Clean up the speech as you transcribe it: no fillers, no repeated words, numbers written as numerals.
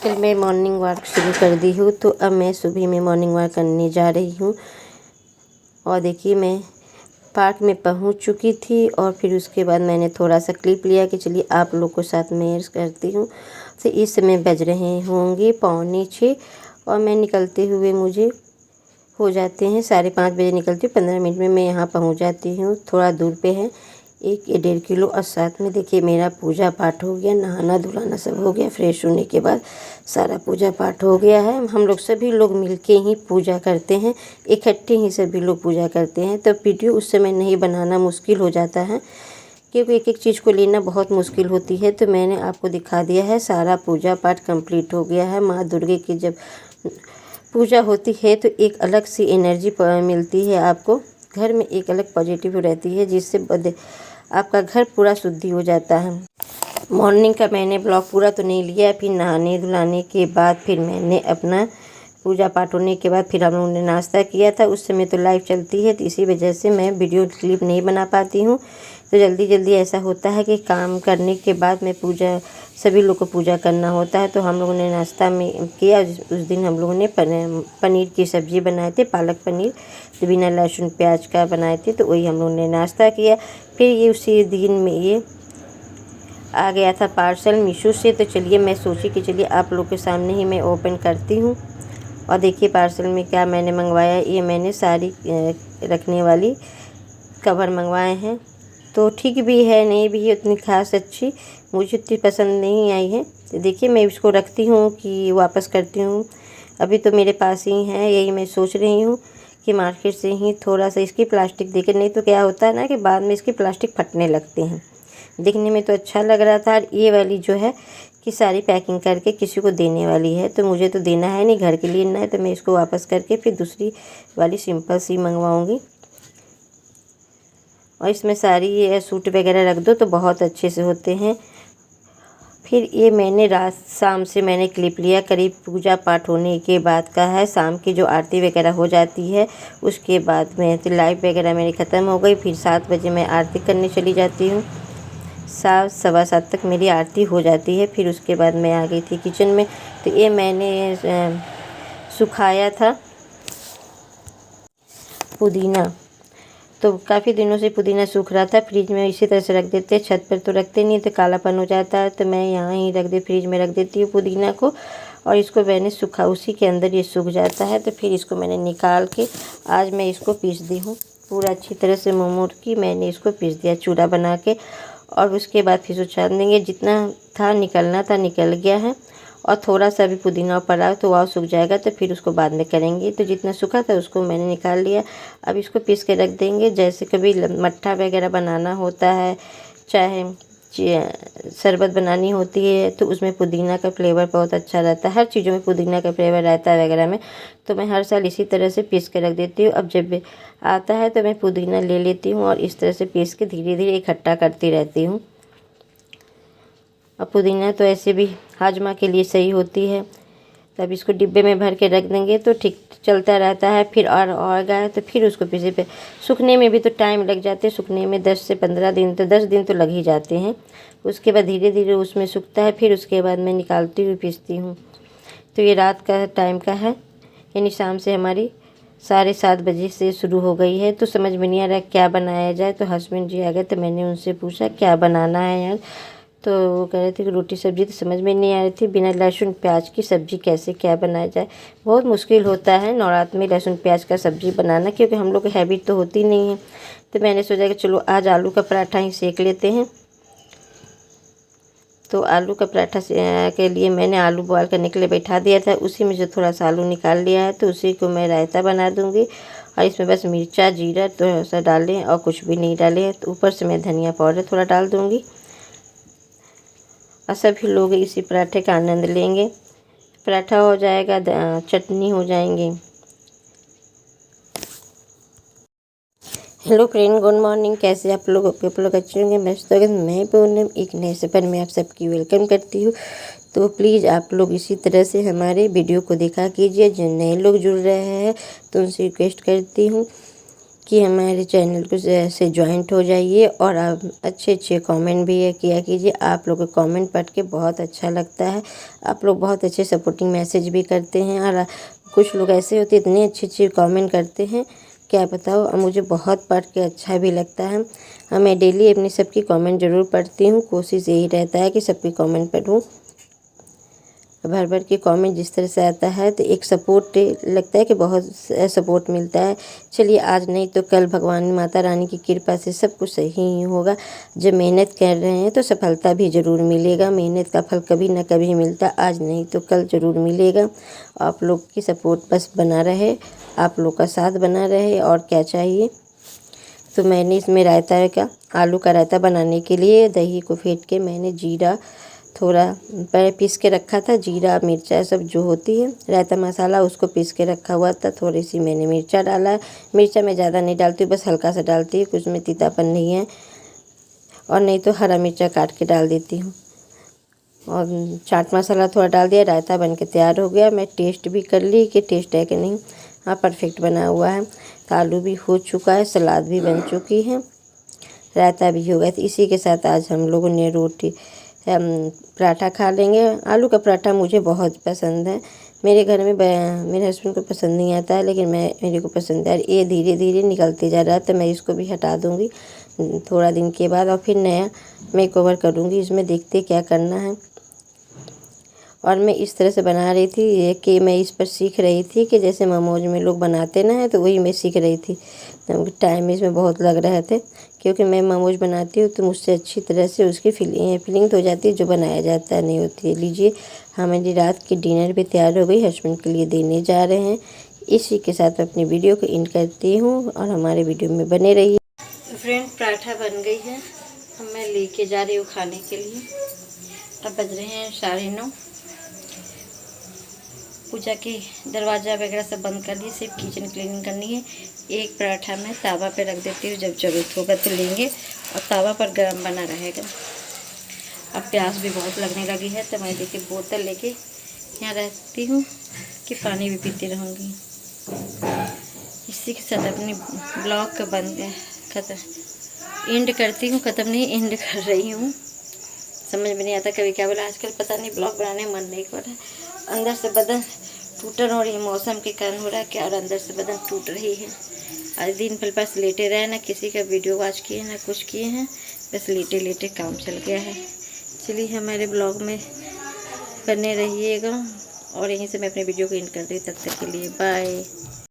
आजकल मैं morning walk शुरू कर दी हूँ, तो अब मैं सुबह में मॉर्निंग वॉक करने जा रही हूँ। और देखिए मैं पार्क में पहुँच चुकी थी और फिर उसके बाद मैंने थोड़ा सा क्लिप लिया कि चलिए आप लोग को साथ में शेयर करती हूँ। तो इस समय बज रहे होंगे 5:45 और मैं निकलते हुए मुझे हो जाते हैं 5:30 बजे निकलती हूँ। 15 मिनट में मैं यहाँ पहुँच जाती हूँ। थोड़ा दूर पे है 1-1.5 किलो। और साथ में देखिए मेरा पूजा पाठ हो गया, नहाना धुलाना सब हो गया। फ्रेश होने के बाद सारा पूजा पाठ हो गया है। हम लोग सभी लोग मिलके ही पूजा करते हैं, इकट्ठे ही सभी लोग पूजा करते हैं। तो वीडियो उस समय नहीं बनाना मुश्किल हो जाता है, क्योंकि एक एक चीज़ को लेना बहुत मुश्किल होती है। तो मैंने आपको दिखा दिया है, सारा पूजा पाठ कंप्लीट हो गया है। माँ दुर्गे की जब पूजा होती है तो एक अलग सी एनर्जी मिलती है आपको, घर में एक अलग पॉजिटिव रहती है, जिससे आपका घर पूरा शुद्धि हो जाता है। मॉर्निंग का मैंने ब्लॉग पूरा तो नहीं लिया। फिर नहाने धुलाने के बाद फिर मैंने अपना पूजा पाठ होने के बाद फिर हम लोगों ने नाश्ता किया था। उस समय तो लाइव चलती है, तो इसी वजह से मैं वीडियो क्लिप नहीं बना पाती हूँ। तो जल्दी जल्दी ऐसा होता है कि काम करने के बाद में सभी लोग को पूजा करना होता है। तो हम लोगों ने नाश्ता में किया। उस दिन हम लोगों ने पनीर की सब्ज़ी बनाए थे, पालक पनीर, तो बिना लहसुन प्याज का बनाए थे। तो वही हम लोगों ने नाश्ता किया। फिर ये उसी दिन में ये आ गया था पार्सल मीशो से। तो चलिए मैं सोची कि चलिए आप लोग के सामने ही मैं ओपन करती हूँ। और देखिए पार्सल में क्या मैंने मंगवाया। ये मैंने साड़ी रखने वाली कवर मंगवाए हैं। तो ठीक भी है, नहीं भी है उतनी खास अच्छी, मुझे उतनी पसंद नहीं आई है। तो देखिए मैं इसको रखती हूँ कि वापस करती हूँ। अभी तो मेरे पास ही है, यही मैं सोच रही हूँ कि मार्केट से ही थोड़ा सा इसकी प्लास्टिक देके, नहीं तो क्या होता है ना कि बाद में इसकी प्लास्टिक फटने लगते हैं। दिखने में तो अच्छा लग रहा था। और ये वाली जो है कि सारी पैकिंग करके किसी को देने वाली है, तो मुझे तो देना है नहीं, घर के लिए ना है। तो मैं इसको वापस करके फिर दूसरी वाली सिंपल सी मंगवाऊँगी। और इसमें सारी ये सूट वगैरह रख दो तो बहुत अच्छे से होते हैं। फिर ये मैंने शाम से मैंने क्लिप लिया, करीब पूजा पाठ होने के बाद का है। शाम की जो आरती वगैरह हो जाती है उसके बाद में तो लाइव वगैरह मेरी ख़त्म हो गई। फिर 7 बजे मैं आरती करने चली जाती हूँ। 7 सवा 7 तक मेरी आरती हो जाती है। फिर उसके बाद मैं आ गई थी किचन में। तो ये मैंने सुखाया था पुदीना, तो काफ़ी दिनों से पुदीना सूख रहा था। फ्रिज में इसी तरह से रख देते, छत पर तो रखते नहीं तो कालापन हो जाता है। तो मैं यहाँ ही फ्रिज में रख देती हूँ पुदीना को। और इसको मैंने सूखा, उसी के अंदर ये सूख जाता है। तो फिर इसको मैंने निकाल के आज मैं इसको पीस दी हूँ पूरा अच्छी तरह से। मोमोट की मैंने इसको पीस दिया चूड़ा बना के। और उसके बाद फिर उछाल देंगे, जितना था निकलना था निकल गया है। और थोड़ा सा भी पुदीना पड़ा तो वह सूख जाएगा, तो फिर उसको बाद में करेंगे। तो जितना सूखा था उसको मैंने निकाल लिया। अब इसको पीस के रख देंगे। जैसे कभी मट्ठा वगैरह बनाना होता है, चाहे शरबत बनानी होती है, तो उसमें पुदीना का फ्लेवर बहुत अच्छा रहता है। हर चीज़ों में पुदीना का फ्लेवर रहता है वगैरह में। तो मैं हर साल इसी तरह से पीस के रख देती हूँ। अब जब आता है तो मैं पुदीना ले लेती हूँ और इस तरह से पीस के धीरे धीरे इकट्ठा करती रहती हूँ। और पुदीना तो ऐसे भी हाजमा के लिए सही होती है। तब इसको डिब्बे में भर के रख देंगे तो ठीक चलता रहता है। फिर और गया तो फिर उसको पीसे पे सूखने में भी तो टाइम लग जाते हैं। सूखने में 10 से 15 दिन, तो 10 दिन तो लग ही जाते हैं। उसके बाद धीरे धीरे उसमें सूखता है। फिर उसके बाद मैं निकालती हुई पीसती हूँ। तो ये रात का टाइम का है, यानी शाम से हमारी 7:30 बजे से शुरू हो गई है। तो समझ में नहीं आ रहा क्या बनाया जाए। तो हस्बैंड जी आ गए, तो मैंने उनसे पूछा क्या बनाना है यार। तो वो कह रहे थे कि रोटी सब्ज़ी, तो समझ में नहीं आ रही थी बिना लहसुन प्याज की सब्ज़ी कैसे क्या बनाया जाए। बहुत मुश्किल होता है नवरात्र में लहसुन प्याज का सब्ज़ी बनाना, क्योंकि हम लोग की हैबिट तो होती नहीं है। तो मैंने सोचा कि चलो आज आलू का पराठा ही सेक लेते हैं। तो आलू का पराठा के लिए मैंने आलू बॉयल करने के लिए बैठा दिया था। उसी में जो थोड़ा सा आलू निकाल लिया है, तो उसी को मैं रायता बना दूँगी। और इसमें बस मिर्चा जीरा थोड़ा सा डालें और कुछ भी नहीं डाले हैं। तो ऊपर से मैं धनिया पाउडर थोड़ा डाल दूँगी और सभी लोग इसी पराठे का आनंद लेंगे। पराठा हो जाएगा, चटनी हो जाएंगी। Hello friend, good morning. कैसे आप लोग अच्छे होंगे। मैं पूनम एक नए सफ़र में आप सबकी वेलकम करती हूँ। तो प्लीज़ आप लोग इसी तरह से हमारे वीडियो को देखा कीजिए। जो नए लोग जुड़ रहे हैं तो उनसे रिक्वेस्ट करती हूँ कि हमारे चैनल को से ज्वाइंट हो जाइए और आप अच्छे अच्छे कमेंट भी किया कीजिए। आप लोगों का कमेंट पढ़ के बहुत अच्छा लगता है। आप लोग बहुत अच्छे सपोर्टिंग मैसेज भी करते हैं और कुछ लोग ऐसे होते इतने अच्छे अच्छे कमेंट करते हैं, क्या बताओ। और मुझे बहुत पढ़ के अच्छा भी लगता है। मैं डेली अपनी सबकी कमेंट ज़रूर पढ़ती हूँ। कोशिश यही रहता है कि सबकी कमेंट पढूं। भर भर के कमेंट जिस तरह से आता है तो एक सपोर्ट लगता है कि बहुत सपोर्ट मिलता है। चलिए आज नहीं तो कल भगवान माता रानी की कृपा से सब कुछ सही ही होगा। जब मेहनत कर रहे हैं तो सफलता भी ज़रूर मिलेगा। मेहनत का फल कभी ना कभी मिलता, आज नहीं तो कल ज़रूर मिलेगा। आप लोग की सपोर्ट बस बना रहे, आप लोग का साथ बना रहे, और क्या चाहिए। तो मैंने इसमें रायता का आलू का रायता बनाने के लिए दही को फेंट के मैंने जीरा थोड़ा पीस के रखा था। जीरा मिर्चा सब जो होती है रायता मसाला, उसको पीस के रखा हुआ था। थोड़ी सी मैंने मिर्चा डाला है। मिर्चा मैं ज़्यादा नहीं डालती हूँ, बस हल्का सा डालती हूँ, कुछ में तीतापन नहीं है। और नहीं तो हरा मिर्चा काट के डाल देती हूँ। और चाट मसाला थोड़ा डाल दिया। रायता बन के तैयार हो गया। मैं टेस्ट भी कर ली कि टेस्ट है कि नहीं। हाँ, परफेक्ट बना हुआ है। तो आलू भी हो चुका है, सलाद भी बन चुकी है, रायता भी हो गया। तो इसी के साथ आज हम लोगों ने रोटी पराठा खा लेंगे। आलू का पराठा मुझे बहुत पसंद है। मेरे घर में मेरे हस्बैंड को पसंद नहीं आता है, लेकिन मेरे को पसंद है। ये धीरे धीरे निकलते जा रहा है, तो मैं इसको भी हटा दूँगी थोड़ा दिन के बाद, और फिर नया मेकओवर करूँगी। इसमें देखते क्या करना है। और मैं इस तरह से बना रही थी कि मैं इस पर सीख रही थी कि जैसे मोमोज में लोग बनाते ना है, तो वही मैं सीख रही थी। तो टाइम इसमें बहुत लग रहे थे, क्योंकि मैं मोमोज बनाती हूँ तो मुझसे अच्छी तरह से उसकी फीलिंग तो हो जाती है, जो बनाया जाता है नहीं होती है। लीजिए, हमारी रात की डिनर भी तैयार हो गई, हस्बैंड के लिए देने जा रहे हैं। इसी के साथ मैं अपनी वीडियो को एंड करती हूँ और हमारे वीडियो में बने रहिए। फ्रेंड, पराठा बन गई है। अब मैं लेके जा रही हूँ खाने के लिए। अब बज रहे हैं 9:30। पूजा के दरवाज़ा वगैरह सब बंद कर दिए, सिर्फ किचन क्लीनिंग करनी है। एक पराठा मैं तावा पे रख देती हूँ, जब ज़रूरत होगा तो लेंगे, और तावा पर गरम बना रहेगा। अब प्यास भी बहुत लगने लगी है, तो मैं देखिए बोतल लेके यहाँ रहती हूँ कि पानी भी पीती रहूँगी। इसी के साथ अपनी ब्लॉग का बंद खत्म एंड करती हूँ। ख़त्म नहीं, एंड कर रही हूँ। समझ में नहीं आता कभी क्या बोला। आजकल पता नहीं ब्लॉग बनाने मन नहीं कर रहा है। अंदर से बदन टूटन हो रही है, मौसम के कारण हो रहा है क्या, और अंदर से बदन टूट रही है। आज दिन भर पास लेटे रहे, ना किसी का वीडियो वॉच किए ना कुछ किए हैं, बस लेटे लेटे काम चल गया है। चलिए, हमारे ब्लॉग में बने रहिएगा, और यहीं से मैं अपने वीडियो को एंड कर रही हूँ। तब तक के लिए बाय।